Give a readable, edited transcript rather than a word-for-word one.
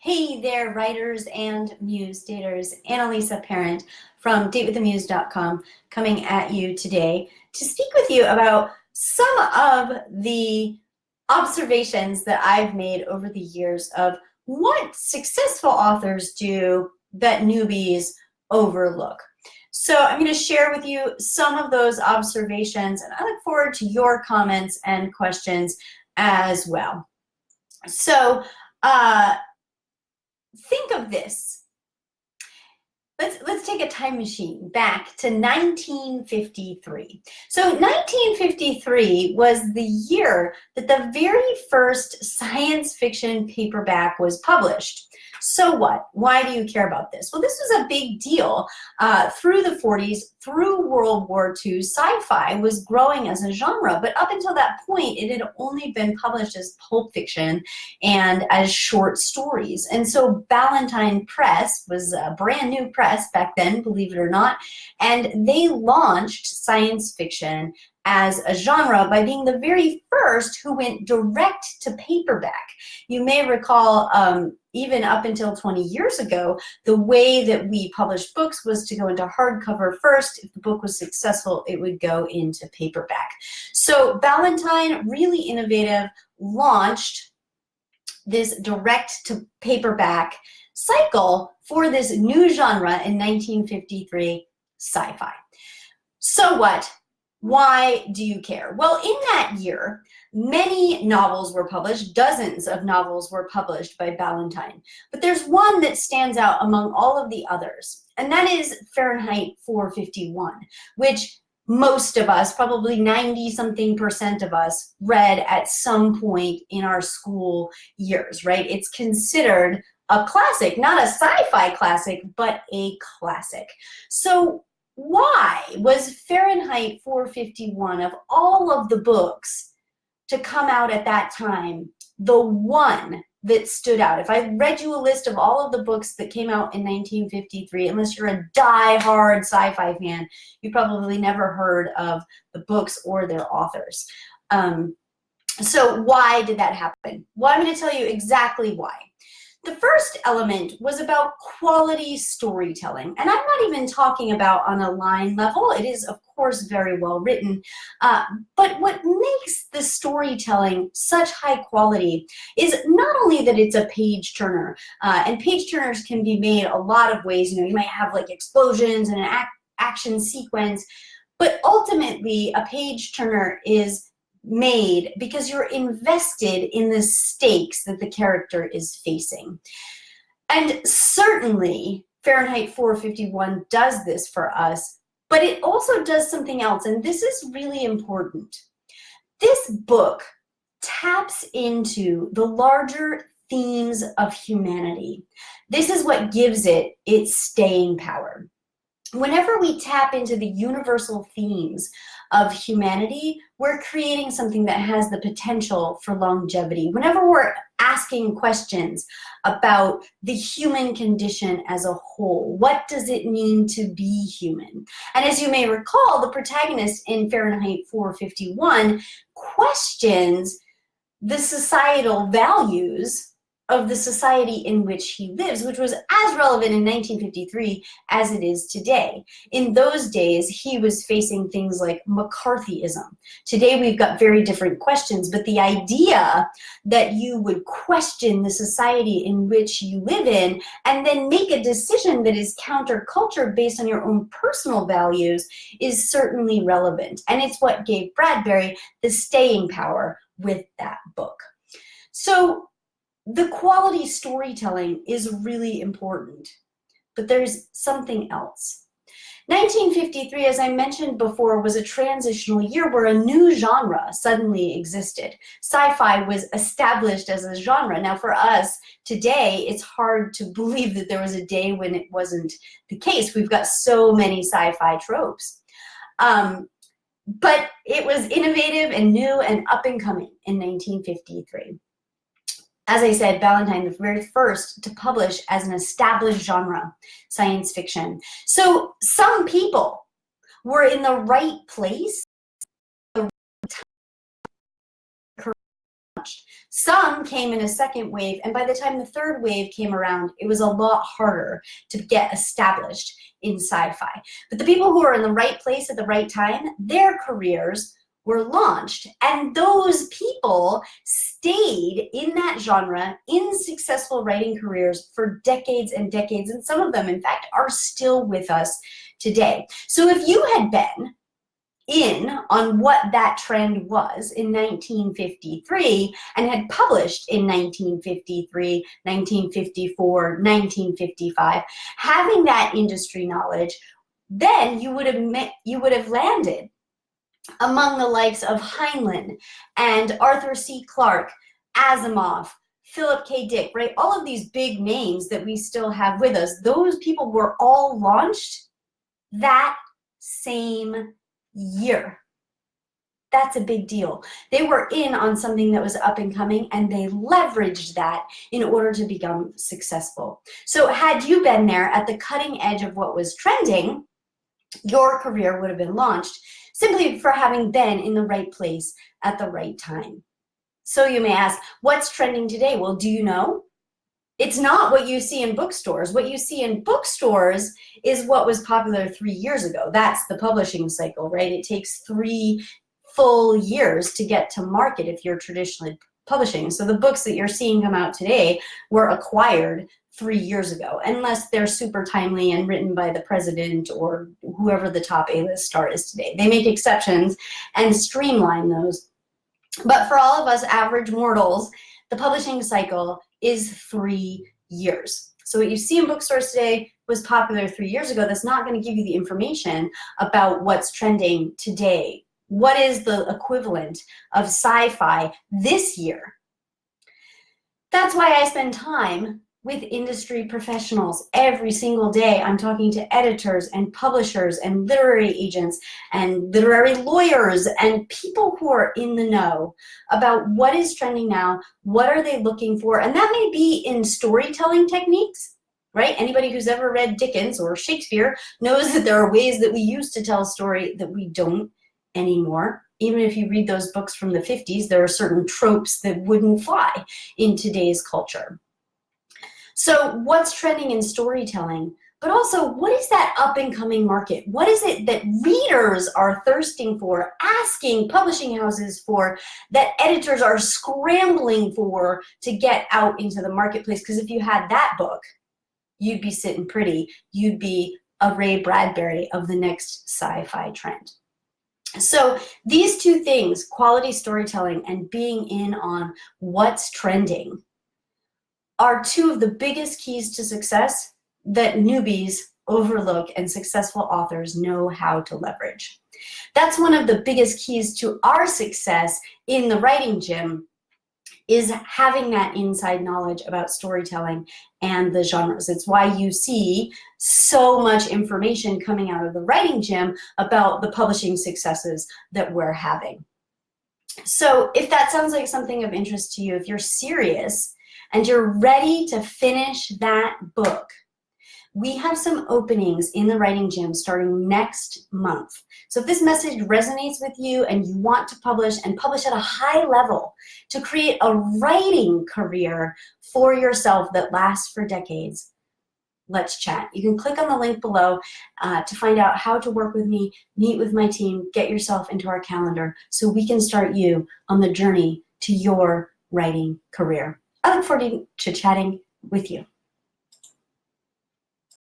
Hey there, writers and muse daters. Annalisa Parent from datewiththemuse.com coming at you today to speak with you about some of the observations that I've made over the years of what successful authors do that newbies overlook. So I'm going to share with you some of those observations, and I look forward to your comments and questions as well. So think of this. Let's take a time machine back to 1953. So 1953 was the year that the very first science fiction paperback was published. So what? Why do you care about this? Well, this was a big deal. Through the 40s, through World War II, sci-fi was growing as a genre, but up until that point, it had only been published as pulp fiction and as short stories. And so Ballantine Press was a brand new press back then, believe it or not, and they launched science fiction as a genre by being the very first who went direct to paperback. You may recall even up until 20 years ago, the way that we published books was to go into hardcover first. If the book was successful, it would go into paperback. So Ballantine, really innovative, launched this direct to paperback cycle for this new genre in 1953, sci-fi. So what? Why do you care? Well, in that year, many novels were published, dozens of novels were published by Ballantine. But there's one that stands out among all of the others, and that is Fahrenheit 451, which most of us, probably 90-something% of us, read at some point in our school years, right? It's considered a classic, not a sci-fi classic, but a classic. So why was Fahrenheit 451, of all of the books to come out at that time, the one that stood out? If I read you a list of all of the books that came out in 1953, unless you're a die-hard sci-fi fan, you probably never heard of the books or their authors. So why did that happen? Well, I'm going to tell you exactly why. The first element was about quality storytelling, and I'm not even talking about on a line level. It is, of course, very well written, but what makes the storytelling such high quality is not only that it's a page turner, and page turners can be made a lot of ways. You know, you might have like explosions and an action sequence, but ultimately a page turner is made because you're invested in the stakes that the character is facing. And certainly Fahrenheit 451 does this for us, but it also does something else, and this is really important. This book taps into the larger themes of humanity. This is what gives it its staying power. Whenever we tap into the universal themes of humanity, we're creating something that has the potential for longevity. Whenever we're asking questions about the human condition as a whole, what does it mean to be human? And as you may recall, the protagonist in Fahrenheit 451 questions the societal values of the society in which he lives, which was as relevant in 1953 as it is today. In those days, he was facing things like McCarthyism. Today, we've got very different questions, but the idea that you would question the society in which you live in and then make a decision that is counterculture based on your own personal values is certainly relevant. And it's what gave Bradbury the staying power with that book. So the quality storytelling is really important, but there's something else. 1953, as I mentioned before, was a transitional year where a new genre suddenly existed. Sci-fi was established as a genre. Now for us today, it's hard to believe that there was a day when it wasn't the case. We've got so many sci-fi tropes. But it was innovative and new and up and coming in 1953. As I said, Ballantine, the very first to publish as an established genre, science fiction. So some people were in the right place, the right time. Some came in a second wave, and by the time the third wave came around, it was a lot harder to get established in sci-fi. But the people who were in the right place at the right time, their careers were launched, and those people stayed in that genre in successful writing careers for decades and decades, and some of them, in fact, are still with us today. So if you had been in on what that trend was in 1953 and had published in 1953, 1954, 1955, having that industry knowledge, then you would have landed among the likes of Heinlein and Arthur C. Clarke, Asimov, Philip K. Dick, right? All of these big names that we still have with us, those people were all launched that same year. That's a big deal. They were in on something that was up and coming, and they leveraged that in order to become successful. So had you been there at the cutting edge of what was trending, your career would have been launched simply for having been in the right place at the right time. So you may ask, what's trending today? Well, do you know? It's not what you see in bookstores. What you see in bookstores is what was popular 3 years ago. That's the publishing cycle, right? It takes 3 full years to get to market if you're traditionally publishing. So the books that you're seeing come out today were acquired 3 years ago, unless they're super timely and written by the president or whoever the top A-list star is today. They make exceptions and streamline those. But for all of us average mortals, the publishing cycle is 3 years. So what you see in bookstores today was popular 3 years ago. That's not going to give you the information about what's trending today. What is the equivalent of sci-fi this year? That's why I spend time with industry professionals every single day. I'm talking to editors and publishers and literary agents and literary lawyers and people who are in the know about what is trending now, what are they looking for, and that may be in storytelling techniques, right? Anybody who's ever read Dickens or Shakespeare knows that there are ways that we used to tell a story that we don't anymore. Even if you read those books from the 50s, there are certain tropes that wouldn't fly in today's culture. So what's trending in storytelling? But also, what is that up-and-coming market? What is it that readers are thirsting for, asking publishing houses for, that editors are scrambling for to get out into the marketplace? Because if you had that book, you'd be sitting pretty. You'd be a Ray Bradbury of the next sci-fi trend. So these two things, quality storytelling and being in on what's trending, are two of the biggest keys to success that newbies, Overlook, and successful authors know how to leverage. That's one of the biggest keys to our success in the writing gym, is having that inside knowledge about storytelling and the genres. It's why you see so much information coming out of the writing gym about the publishing successes that we're having. So if that sounds like something of interest to you, if you're serious and you're ready to finish that book, we have some openings in the writing gym starting next month. So if this message resonates with you and you want to publish and publish at a high level to create a writing career for yourself that lasts for decades, let's chat. You can click on the link below to find out how to work with me, meet with my team, get yourself into our calendar so we can start you on the journey to your writing career. I look forward to chatting with you.